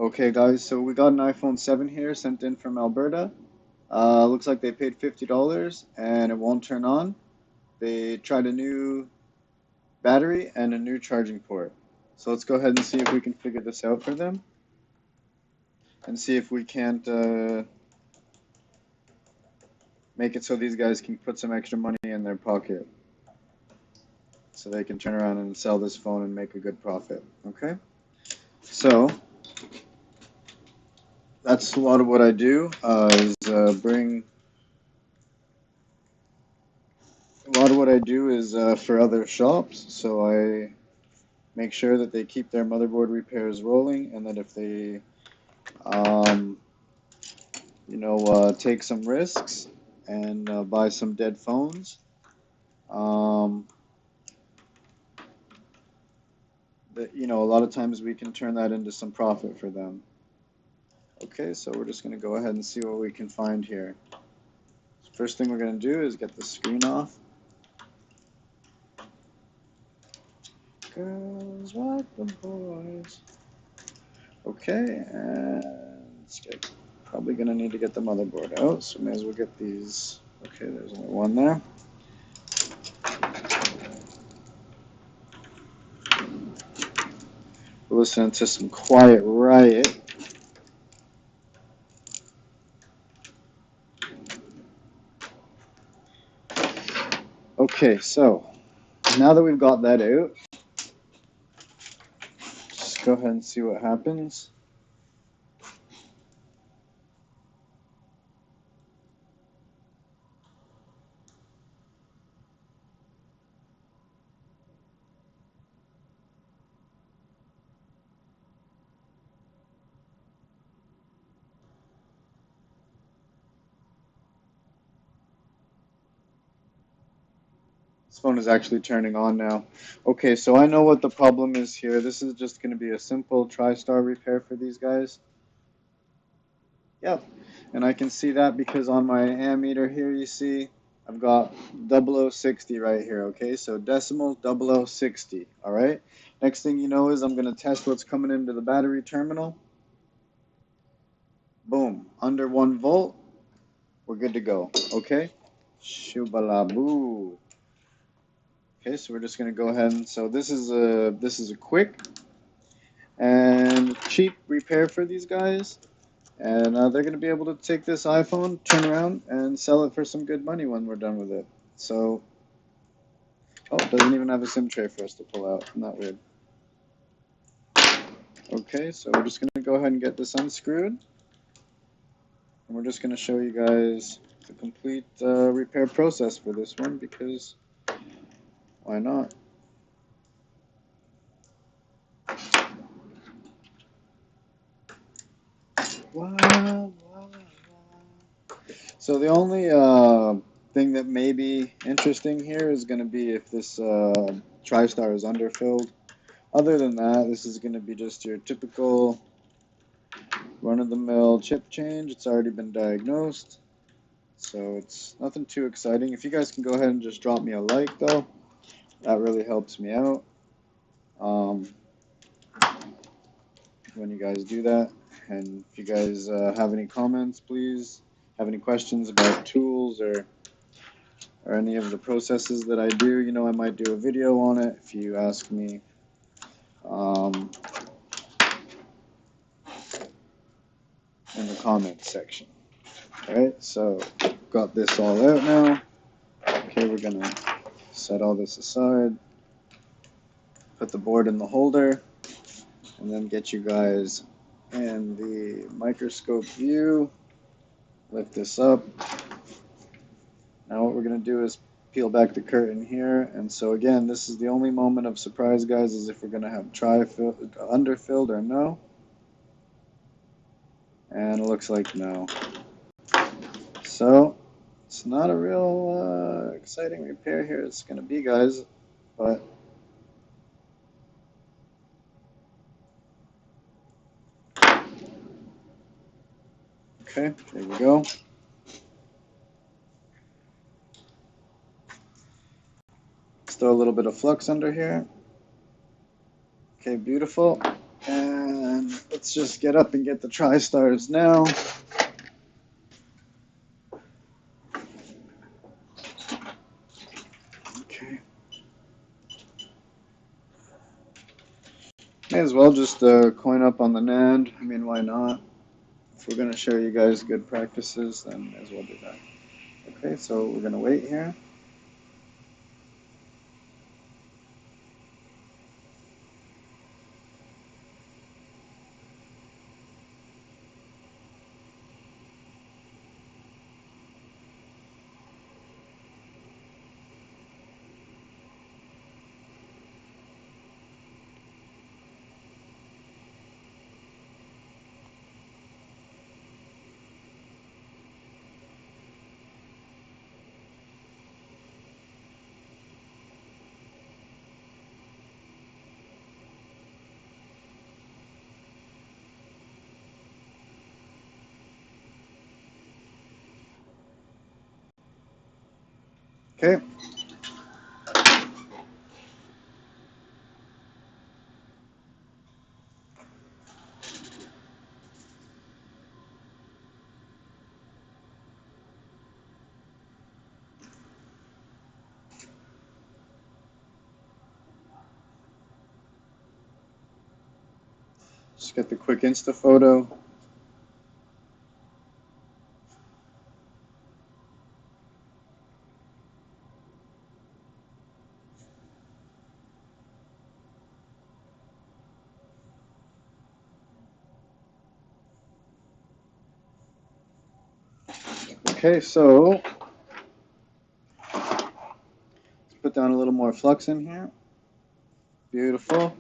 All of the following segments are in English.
Okay, guys, so we got an iPhone 7 here sent in from Alberta. Looks like they paid $50 and it won't turn on. They tried a new battery and a new charging port. So let's go ahead and see if we can figure this out for them and see if we can't make it so these guys can put some extra money in their pocket so they can turn around and sell this phone and make a good profit. Okay? So that's a lot of what I do bring a lot of what I do is for other shops. So I make sure that they keep their motherboard repairs rolling, and that if they, um, take some risks and buy some dead phones, um, that a lot of times we can turn that into some profit for them. Okay, so we're just going to go ahead and see what we can find here. First thing we're going to do is get the screen off. Girls like the boys. Okay, and let's get, probably going to need to get the motherboard out, so may as well get these. Okay, there's only one there. We're listening to some Quiet Riot. Okay, so now that we've got that out, just go ahead and see what happens. This phone is actually turning on now. Okay, so I know what the problem is here. This is just going to be a simple TriStar repair for these guys. Yep, and I can see that because on my ammeter here, you see, I've got 0060 right here, okay? So decimal 0060, all right? Next thing you know is I'm going to test what's coming into the battery terminal. Boom, under 1 volt, we're good to go, okay? Shubalaboo. Okay, so we're just going to go ahead and, so this is a quick and cheap repair for these guys. And they're going to be able to take this iPhone, turn around, and sell it for some good money when we're done with it. So, oh, it doesn't even have a SIM tray for us to pull out. Isn't that weird? Okay, so we're just going to go ahead and get this unscrewed. And we're just going to show you guys the complete repair process for this one, because why not? Wow. So the only thing that may be interesting here is going to be if this TriStar is underfilled. Other than that, this is going to be just your typical run-of-the-mill chip change. It's already been diagnosed, so it's nothing too exciting. If you guys can go ahead and just drop me a like, though, that really helps me out when you guys do that. And if you guys have any comments, please, have any questions about tools or any of the processes that I do, I might do a video on it if you ask me. In the comments section. Alright, so got this all out now. Okay, we're gonna set all this aside, put the board in the holder, and then get you guys in the microscope view. Lift this up. Now what we're gonna do is peel back the curtain here, and so again, this is the only moment of surprise, guys, is if we're gonna have underfilled or no. And it looks like no. So it's not a real exciting repair here. It's going to be, guys, but okay, there we go. Let's throw a little bit of flux under here. Okay, beautiful. And let's just get up and get the TriStars now. Okay. May as well just coin up on the NAND. I mean, why not? If we're going to show you guys good practices, then may as well do that. Okay, so we're going to wait here. Okay. Just get the quick Insta photo. Okay, so let's put down a little more flux in here. Beautiful.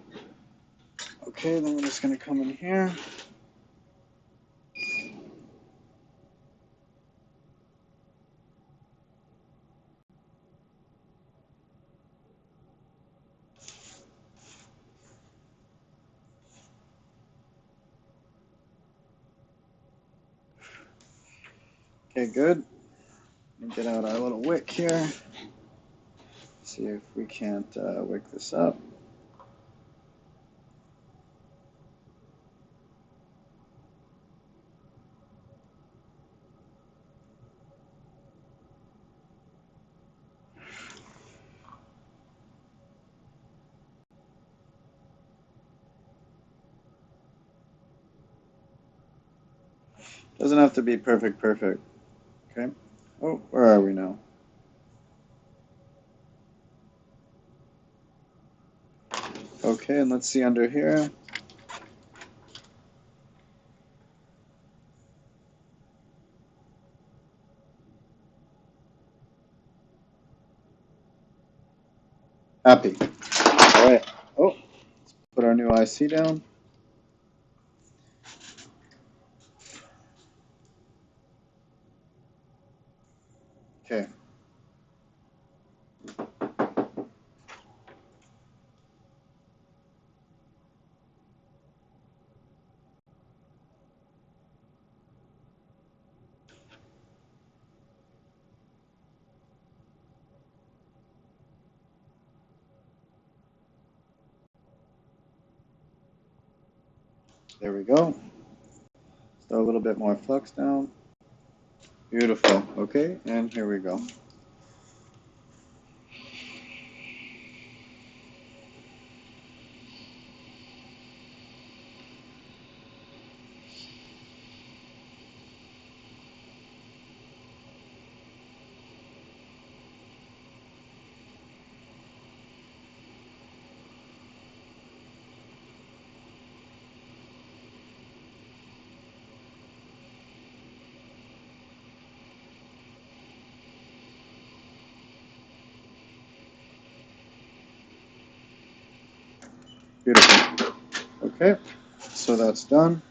Okay, then we're just going to come in here. Okay, good. Get out our little wick here. See if we can't wick this up. Doesn't have to be perfect. Okay. Oh, where are we now? Okay, and let's see under here. Happy. All right. Oh, let's put our new IC down. Okay. There we go. Throw a little bit more flux down. Beautiful. Okay, and here we go. Beautiful. Okay, so that's done.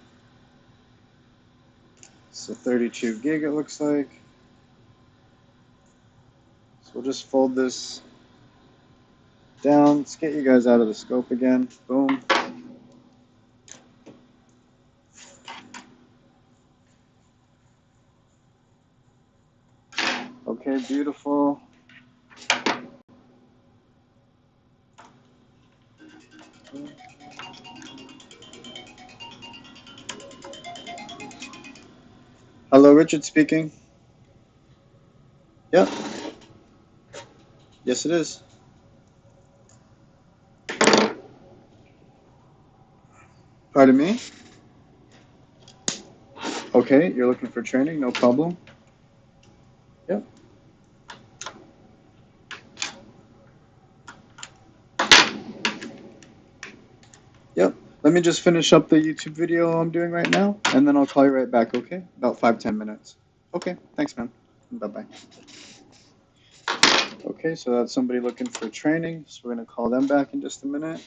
It's a 32 gig, it looks like. So we'll just fold this down. Let's get you guys out of the scope again. Boom. Okay, beautiful. Hello, Richard speaking. Yep. Yes, it is. Pardon me? Okay, you're looking for training, no problem. Yep. Yep. Let me just finish up the YouTube video I'm doing right now, and then I'll call you right back, okay? About 5-10 minutes. Okay, thanks, man. Bye-bye. Okay, so that's somebody looking for training, so we're going to call them back in just a minute.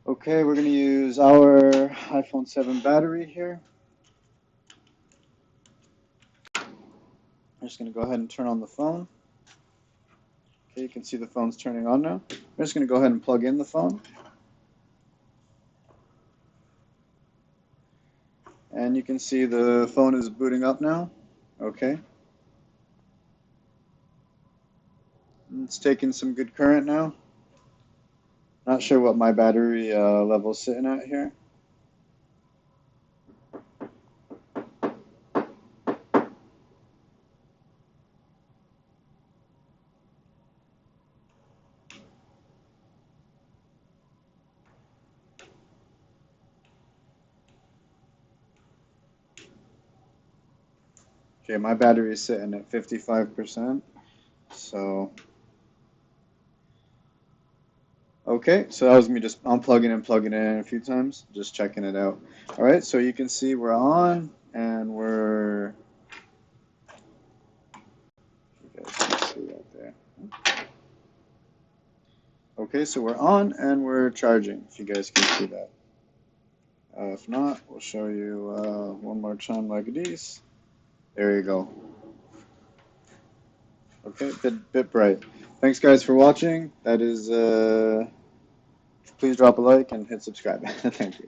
Okay, we're going to use our iPhone 7 battery here. I'm just going to go ahead and turn on the phone. Okay, you can see the phone's turning on now. I'm just going to go ahead and plug in the phone. And you can see the phone is booting up now. Okay. It's taking some good current now. Not sure what my battery level is sitting at here. Okay, my battery is sitting at 55%. So, okay, so that was me just unplugging and plugging it in a few times, just checking it out. All right, so you can see we're on and we're, you guys can see right there. Okay, so we're on and we're charging, if you guys can see that. If not, we'll show you one more time like this. There you go. Okay, bit bright. Thanks guys for watching. That is, please drop a like and hit subscribe. Thank you.